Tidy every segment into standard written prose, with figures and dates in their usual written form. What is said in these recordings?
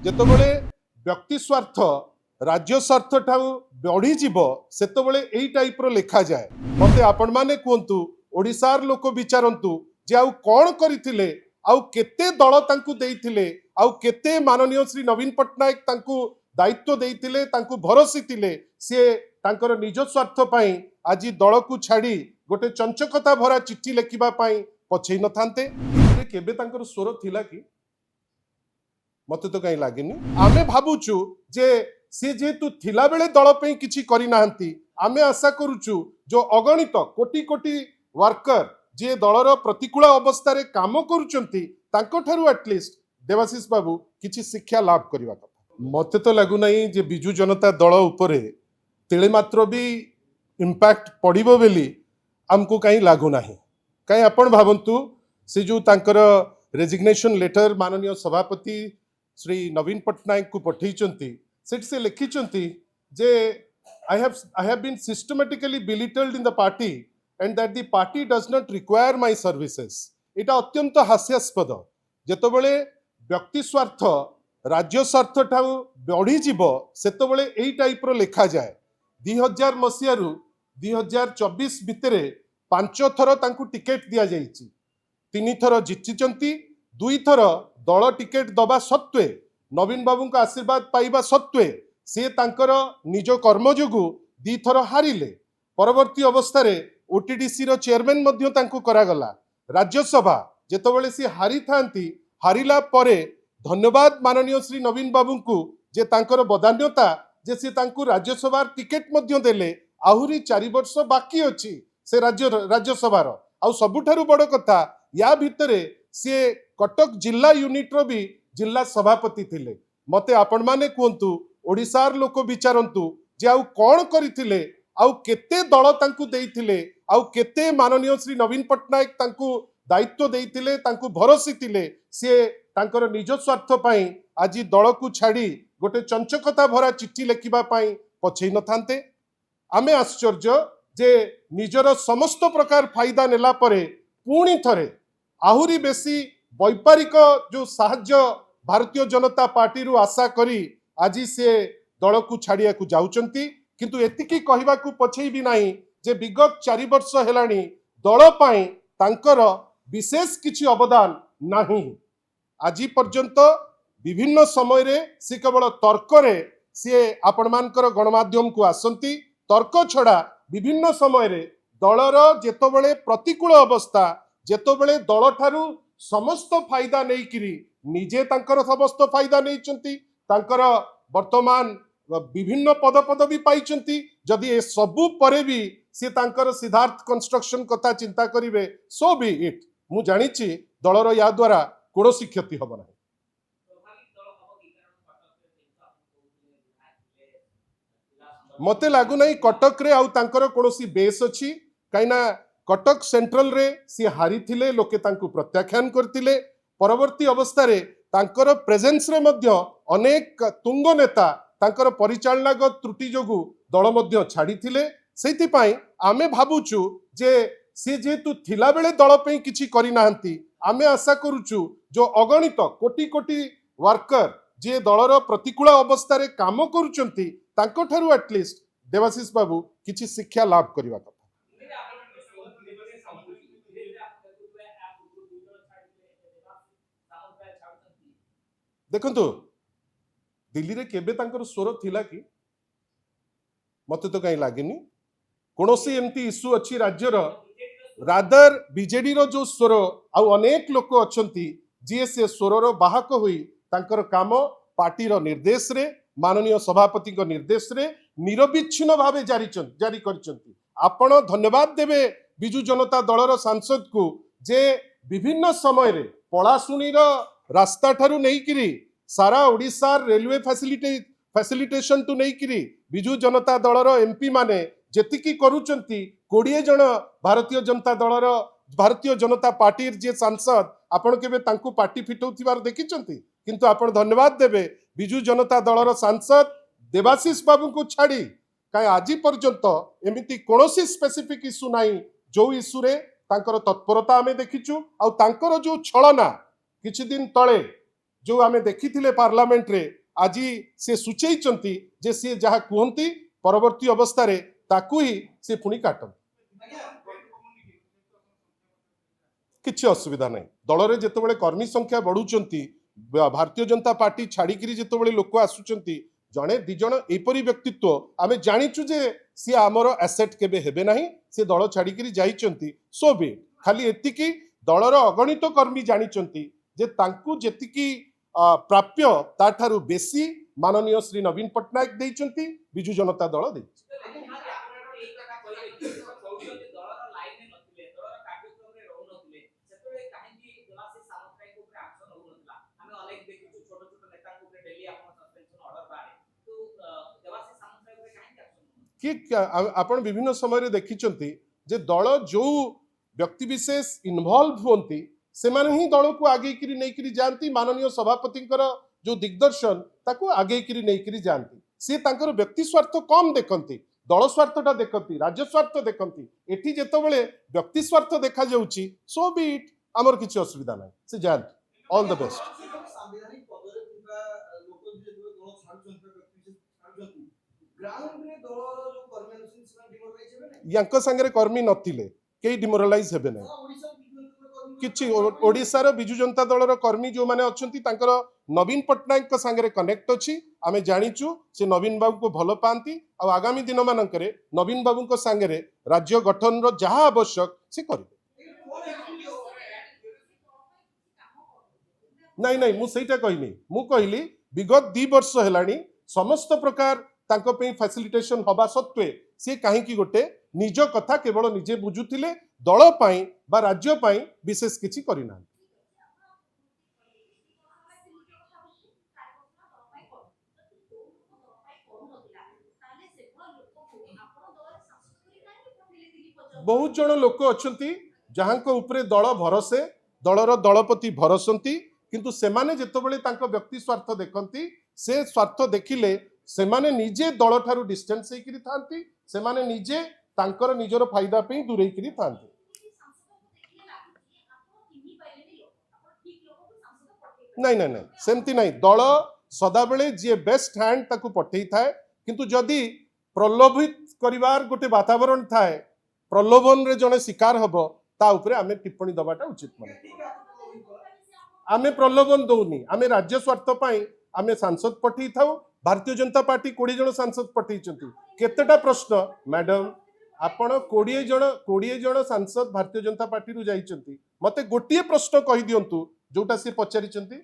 ଯେତେବେଳେ ବ୍ୟକ୍ତି ସ୍ୱାର୍ଥ राज्य स्वार्थ ठाऊ बढ़ी सेतबले एई टाइप रो लेखा जाए मते आपण माने कहतु ओडिसार लोक विचारंतु जे आउ कौन करथिले आउ केते दल तांकु देइथिले आउ केते माननीय श्री नवीन पट्टनायक तांकु दायित्व देइथिले तांकु भरोसी थिले से तांकर निज स्वार्थ पई आज दल को छाड़ी गोटे चंचकता भरा चिट्ठी लेखिबा पई पछै न थांते केबे तांकर स्वर थिला कि मते तो कहीं लागेनी आमे भाबुचु जे सी जेहेतु थिला बेले दल पे किछि करि नाहंती आमे आशा करूचु जो अगणित कोटी कोटी वर्कर जे दलर प्रतिकूल अवस्था रे काम करूचंती तांको ठारू एटलिस्ट देवाशीष बाबू किछि शिक्षा लाभ करबा कथा मते तो लागु नाही जे बिजु जनता दल उपरे तेले मात्र भी इंपैक्ट पड़िबो बेली हमको कहीं लागु नाही कहीं आपण भाबंतु से जो तांकर रेजिग्नेशन लेटर माननीय सभापति श्री नवीन पट्टनायक को पठेइचंती सेठ से लिखिचंती जे I have been systematically belittled in the party and that the party does not require my services एटा अत्यंत हास्यास्पद जेतबेले व्यक्ति स्वार्थ राज्य स्वार्थ ठाऊ बढ़ी सेतबेले एई टाइप रो लेखा जाए 2000 मसिया रु 2024 भितरे 5 थर तांकु टिकेट दिया जाइछि 3 थर जितिचंती 2 थर दल टिकेट दबा सत्वे नवीन बाबू का आशीर्वाद पाइबा सत्वे से तांकर निज कर्म जोगु 2 थर हारिले परवर्ती अवस्था रे ओटीडीसी रो चेयरमैन मध्य तांकु करागला राज्यसभा जेतबेले से हारी थांती हारिला परे धन्यवाद माननीय श्री नवीन बाबू को जे तांकर बदान्यता जे से तांकु राज्यसभा टिकेट मध्य देले आहुरी 4 वर्ष बाकी अछि से राज्यसभा रो आ सबुठारु बड़ कथा या भितरे से कटक जिला यूनिट रो भी जिला सभापति थिले मते आपण माने कहतु ओडिसार लोक विचारंतु जे आउ कौन करथिले आउ केते दल तांकु देइथिले आउ केते माननीय श्री नवीन पट्टनायक तांकु दायित्व देइथिले तांकु भरोसी थिले से तांकर निज स्वार्थ पई आज दल को छाड़ी गोटे चंचकता भरा चिट्ठी लेखिबा पई पछै न थांते आमे आश्चर्य जे निजर समस्त प्रकार फायदा नेला परे पुणी थरे आहुरी बेसी वैपारिक जो साहाय्य भारतीय जनता पार्टी रु आशा करी आज से दल को छाड़िया को जाउचंती किंतु एतिकी कहबा को पछै भी नाही जे विगत 4 वर्ष हेलानी दल पई तांकर विशेष किछि अवदान नाही आज पर्यंत विभिन्न समय रे से केवल तर्क रे से आपण मानकर गणमाध्यम को आसंती तर्क छड़ा विभिन्न समय रे दलर जेतबेले प्रतिकूल अवस्था जेतबेले दल ठारू समस्त फायदा नहीं किरी निजे तांकर समस्त फायदा नहीं चंती तांकर वर्तमान विभिन्न पद पदवी पाइचंती जदि ए सबु परे भी से तांकर सिद्धार्थ कंस्ट्रक्शन कथा चिंता करिवे सो बी इट मु जानिछि दलर या द्वारा कोनोसी क्षति हबो नाही मते लागु नाही कटक रे आउ तांकर कोनोसी बेस अछि काइना कटक सेंट्रल रे सी हारी थिले लोके तांकु प्रत्याख्यान करथिले परवर्ती अवस्था रे तांकर प्रेजेंस रे मध्य अनेक तुंग नेता तांकर परिचालनागत त्रुटि जोगु दल मध्य छाड़ी थिले सेति पई आमे भाबुचु जे से जेहेतु थिला बेले दल पे किछि करि नाहंती आमे आशा करूचु जो अगणित कोटी कोटी वर्कर जे दलर प्रतिकूल अवस्था रे काम करूचंती तांको ठारू एटलिस्ट देवाशीष बाबू किछि शिक्षा लाभ करबा कथा देखंतु दिल्ली रे केबे तांकर स्वर थिला कि मते तो कहीं लागेनी कोनोसी एमती इश्यू अच्छी राज्यर रादर बीजेडी रो जो स्वर आउ अनेक लोक अछंती जे से स्वर रो बाहक होई तांकर काम पार्टी रो निर्देश रे माननीय सभापति को निर्देश रे निरविच्छिन्न भावे जारी करचंती आपण धन्यवाद देबे बिजु जनता दल रो सांसद को जे विभिन्न समय रे पलासुनी रो रास्ता ठारू नहीं किरी सारा ओडिशा रेलवे फैसिलिटेशन टू नहीं किरी बिजु जनता दलर एमपी माने जेतिकी करूचंती 20 जन भारतीय जनता दलर भारतीय जनता पार्टी जे सांसद आपण केबे तांकु पार्टी फिटौथिबार देखिचंती किंतु आपण धन्यवाद देबे बिजु जनता दलर सांसद देवाशीष बाबू को छाड़ी काई आज पर्यंत एमिति कोनोसी स्पेसिफिक इश्यू नाही जो इश्यू रे तांकर तत्परता आमे देखिचु आ तांकर जो छलना किछि दिन तळे जो आमे देखिथिले पार्लियामेंट रे आज से सूचैचंती जे से जहा कहती परवर्ती अवस्था रे ताकू ही से पुणी काटन किछि असुविधा नहीं दल रे जेतेबेले कर्मी संख्या बढ़ुचंती भारतीय जनता पार्टी छाड़िकी जेतेबेले लोक आसुचंती जड़े दिज एपरी व्यक्तित्व आमे जानिचु जे सी आमर एसेट केबे हेबे नाही से दल छाड़िकी जाइचंती सो बी खाली एतिकी दलर अगणित कर्मी जानिचंती जे तांकू जेतिकी प्राप्य ताठारु बेसी माननीय श्री नवीन पट्टनायक देइचंती बिजु जनता दल देइछ कि आपण विभिन्न समय देखिचंती जे दल जो व्यक्ति विशेष इन्वॉल्व होती से माने ही दल को आगे करी नहीं करी जानती माननीय सभापति जो दिग्दर्शन ताको आगे करी नहीं करी जानती से तांकर व्यक्ति स्वार्थ कम देखती दल स्वार्थटा देखती राज्य स्वार्थ देखती एठी जेतेबेले व्यक्ति स्वार्थ देखा जाउची सो बी इट आमर किछि असुविधा नाही से जानती ऑल द बेस्ट यांक संगे कर्मी नथिले केही डिमोरलाइज हेबे नै किछि ओडिसा रो बिजु जनता दल रो कर्मी जो माने अछंती तांकर नवीन पट्टनायक को संगे कनेक्ट अछि आमे जानिचु से नवीन बाबू को भलो पांती आ आगामी दिन मानकरे नवीन बाबू को संगे राज्य गठन रो जहा आवश्यक से करिवे नहीं नहीं मु सेटा कहनी मु कहली विगत 2 वर्ष हेलानी समस्त प्रकार तांको पे फैसिलिटेशन हवा सत्वे से कहीं गोटे निज कथा केवल निजे बुझुथिले दल पाई बा राज्य पाई विशेष किछि करिना बहुत जन लोक अछंती जहां को ऊपरे दल भरोसे दलर दलपति भरोसंती किंतु सेमाने जेतबेले तांको व्यक्ति स्वार्थ देखंती से स्वार्थ देखिले सेमाने निजे दल ठारू डिस्टेंस हेकरी थांती सेमाने निजे तांकर निजर फायदा पे दूरे करी थांती नहीं नहीं नहीं सेमती नहीं दल सदाबेले जे बेस्ट हैंड ताकू पठेई थाए किंतु जदि प्रलोभित करिवार गोटे वातावरण थाए प्रलोभन रे जने शिकार हबो ता ऊपरे आमे टिप्पणी दबाटा उचित माने आमे प्रलोभन दौनी आमे राज्य स्वार्थ पाई आमे सांसद पठेई थाउ भारतीय जनता पार्टी 20 जन सांसद पठेइचंती केतेटा प्रश्न मैडम आपण 20 जन सांसद भारतीय जनता पार्टी रु जाइचंती मते गोटिए प्रश्न कहि दियंतु जोटा से पचारिचंती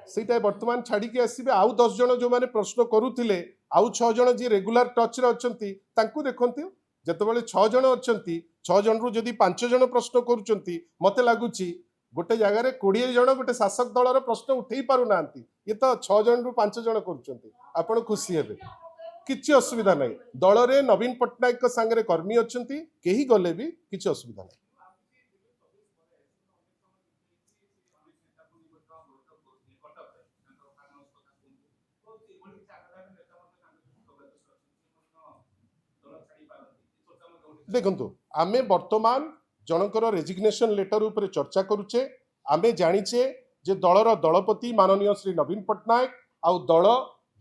सेटा वर्तमान छाड़ी के आसीबे आउ 10 जन जो माने प्रश्न करूथिले आउ 6 जन जे रेगुलर टच रे अछंती तांकू देखंती जेतेबेले 6 जन अछंती 6 जन रु जदि 5 जन प्रश्न करूचंती मते लागुची गोटे जगह रे 20 जन गोटे शासक दल रे प्रश्न उठेई पारु नांती ये तो 6 जन रु 5 जन करूचंती आपण खुशी हेबे किछि असुविधा नहीं दल रे नवीन पट्टनायक को संगे कर्मी अछंती केही गले भी किछि असुविधा नहीं देखंतु आमे वर्तमान जनकर रेजिग्नेशन लेटर ऊपर चर्चा करूचे आमे जानिचे जे दलर दलपति माननीय श्री नवीन पट्टनायक आउ दल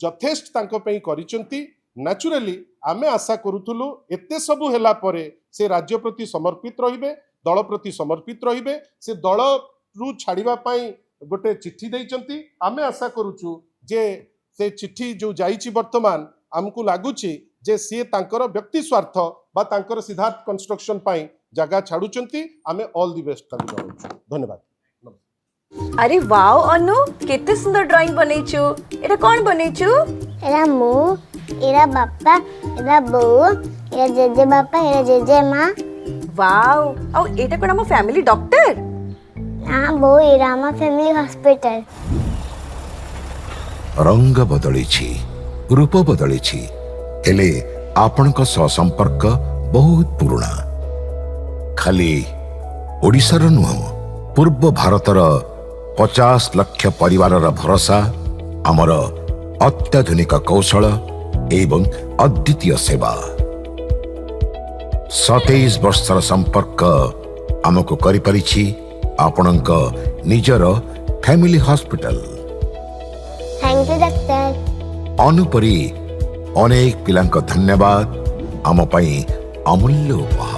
यथेष्ट तांको पई करिसंती नेचुरली आमे आशा करूथुलु एते सबु हेला परे से राज्य प्रति समर्पित रहिबे दल प्रति समर्पित रहिबे से दल रु छाड़िबा पई गोटे चिट्ठी देइचंती आमे आशा करूछु जे से चिट्ठी जो जाइछि वर्तमान हमकु लागुछि जे सी तांकर व्यक्ति स्वार्थ बा तांकर सिद्धार्थ कंस्ट्रक्शन पाई जगह छाड़ुचंती आमे ऑल द बेस्ट तांको जणाउछु धन्यवाद अरे वाओ अनु केते सुंदर ड्राइंग बनैछु एरा कोन बनैछु एरा मु एरा बापा एरा बो एरा जेजे बापा एरा जेजे माँ वाओ औ एटा कोन हम फैमिली डॉक्टर हां बो एरा हम फैमिली हॉस्पिटल रंग बदलिछि रूप बदलिछि हेले आपणक सह संपर्क बहुत पुराना खाली ओडिशार नुह पूर्व भारतर 50 लाख परिवारर भरोसा आमर अत्याधुनिक कौशल एवं अद्वितीय सेवा 27 ବର୍ଷର ସମ୍ପର୍କ ଆମକୁ କରିପାରିଛି ଆପଣଙ୍କ ନିଜର ଫ୍ୟାମିଲି ହସ୍ପିଟାଲ। ଥ୍ୟାଙ୍କ ୟୁ ଡାକ୍ତର। ଅନୁପରି ଅନେକ ପିଲାଙ୍କ ଧନ୍ୟବାଦ ଆମ ପାଇଁ ଅମୂଲ୍ୟ ଉପହାର।